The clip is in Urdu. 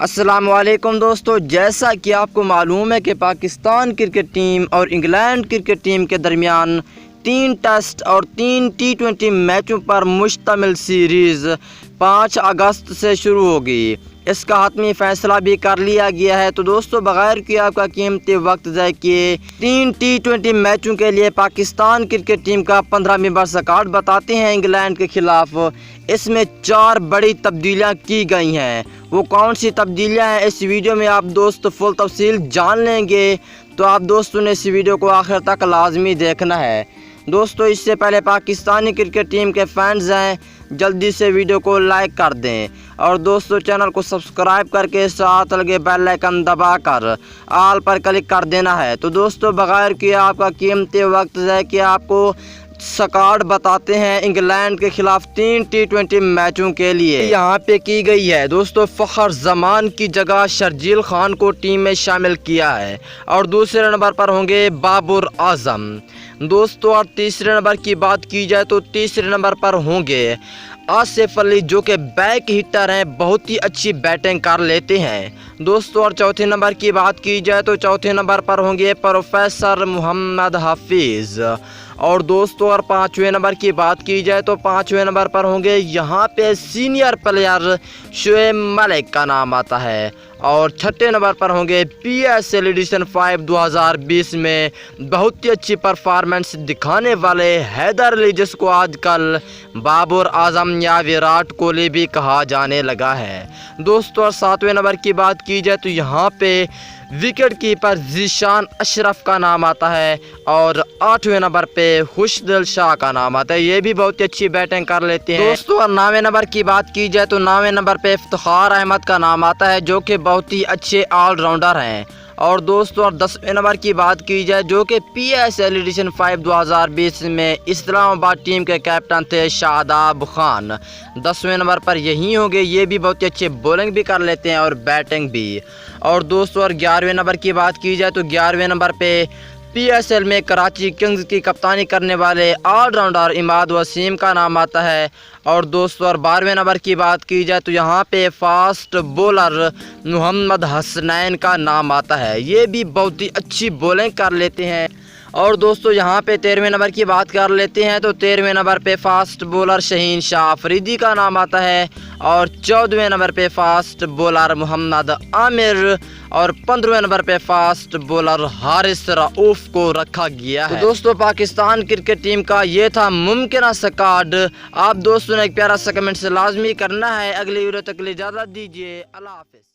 السلام علیکم دوستو، جیسا کہ آپ کو معلوم ہے کہ پاکستان کرکٹ ٹیم اور انگلینڈ کرکٹ ٹیم کے درمیان 3 ٹیسٹ اور 3 ٹی20 میچوں پر مشتمل سیریز 5 اگست سے شروع ہوگی۔ اس کا حتمی فیصلہ بھی کر لیا گیا ہے۔ تو دوستو، بغیر کہ آپ کا قیمتی وقت ضائع کیے 3 ٹی20 میچوں کے لیے پاکستان کرکٹ ٹیم کا 15 ممبر اسکواڈ بتاتے ہیں انگلینڈ کے خلاف۔ اس میں 4 بڑی تبدیلیاں کی گئی ہیں۔ وہ کون سی تبدیلیاں ہیں اس ویڈیو میں آپ دوست فل تفصیل جان لیں گے، تو آپ دوستوں نے اس ویڈیو کو آخر تک لازمی دیکھنا ہے۔ دوستو، اس سے پہلے پاکستانی کرکٹ ٹیم کے فینز ہیں، جلدی سے ویڈیو کو لائک کر دیں، اور دوستو چینل کو سبسکرائب کر کے ساتھ لگے بیل آئیکن دبا کر آل پر کلک کر دینا ہے۔ تو دوستو، بغیر کہ آپ کا قیمتی وقت ضائع کیے آپ کو اسکواڈ بتاتے ہیں انگلینڈ کے خلاف 3 ٹی20 میچوں کے لیے یہاں پہ کی گئی ہے۔ دوستو، فخر زمان کی جگہ شرجیل خان کو ٹیم میں شامل کیا ہے، اور دوسرے نمبر پر ہوں گے بابر اعظم۔ دوستو، اور تیسرے نمبر کی بات کی جائے تو تیسرے نمبر پر ہوں گے آصف علی، جو کہ بیک ہٹر ہیں، بہت ہی اچھی بیٹنگ کر لیتے ہیں۔ دوستو، اور چوتھے نمبر کی بات کی جائے تو چوتھے نمبر پر ہوں گے پروفیسر محمد حفیظ، اور دوستو، اور پانچویں نمبر کی بات کی جائے تو پانچویں نمبر پر ہوں گے یہاں پہ سینئر پلیئر شعیب ملک کا نام آتا ہے، اور چھٹے نمبر پر ہوں گے پی ایس ایل ایڈیشن 5 2020 میں بہت ہی اچھی پرفارمنس دکھانے والے حیدر علی، جس کو آج کل بابر اعظم یا وراٹ کوہلی بھی کہا جانے لگا ہے۔ دوستو، اور ساتویں نمبر کی بات کی جائے تو یہاں پہ وکٹ کیپر ذیشان اشرف کا نام آتا ہے، اور 8ویں نمبر پہ خوشدل شاہ کا نام آتا ہے، یہ بھی بہت اچھی بیٹنگ کر لیتے ہیں۔ دوستو، اور 9ویں نمبر کی بات کی جائے تو 9ویں نمبر پہ افتخار احمد کا نام آتا ہے، جو کہ بہت ہی اچھے آل راؤنڈر ہیں۔ اور دوستو، اور 10ویں نمبر کی بات کی جائے جو کہ پی ایس ایل ایڈیشن 5 2020 میں اسلام آباد ٹیم کے کیپٹن تھے شاداب خان، 10ویں نمبر پر یہی ہوں گے۔ یہ بھی بہت اچھے بولنگ بھی کر لیتے ہیں اور بیٹنگ بھی۔ اور دوستو، اور 11ویں نمبر کی بات کی جائے تو 11ویں نمبر پہ پی ایس ایل میں کراچی کنگز کی کپتانی کرنے والے آل راؤنڈر اماد وسیم کا نام آتا ہے۔ اور دوستو، اور 12ویں نمبر کی بات کی جائے تو یہاں پہ فاسٹ بولر محمد حسنین کا نام آتا ہے، یہ بھی بہت ہی اچھی بولنگ کر لیتے ہیں۔ اور دوستو، یہاں پہ 13ویں نمبر کی بات کر لیتے ہیں تو 13ویں نمبر پہ فاسٹ بولر شہین شاہ آفریدی کا نام آتا ہے، اور 14ویں نمبر پہ فاسٹ بولر محمد عامر، اور 15ویں نمبر پہ فاسٹ بولر حارث رؤوف کو رکھا گیا ہے۔ تو دوستو، پاکستان کرکٹ ٹیم کا یہ تھا ممکنہ اسکواڈ۔ آپ دوستوں نے ایک پیارا سا کمنٹ سے لازمی کرنا ہے۔ اگلی ویڈیو تک کے لیے اجازت دیجیے، اللہ حافظ۔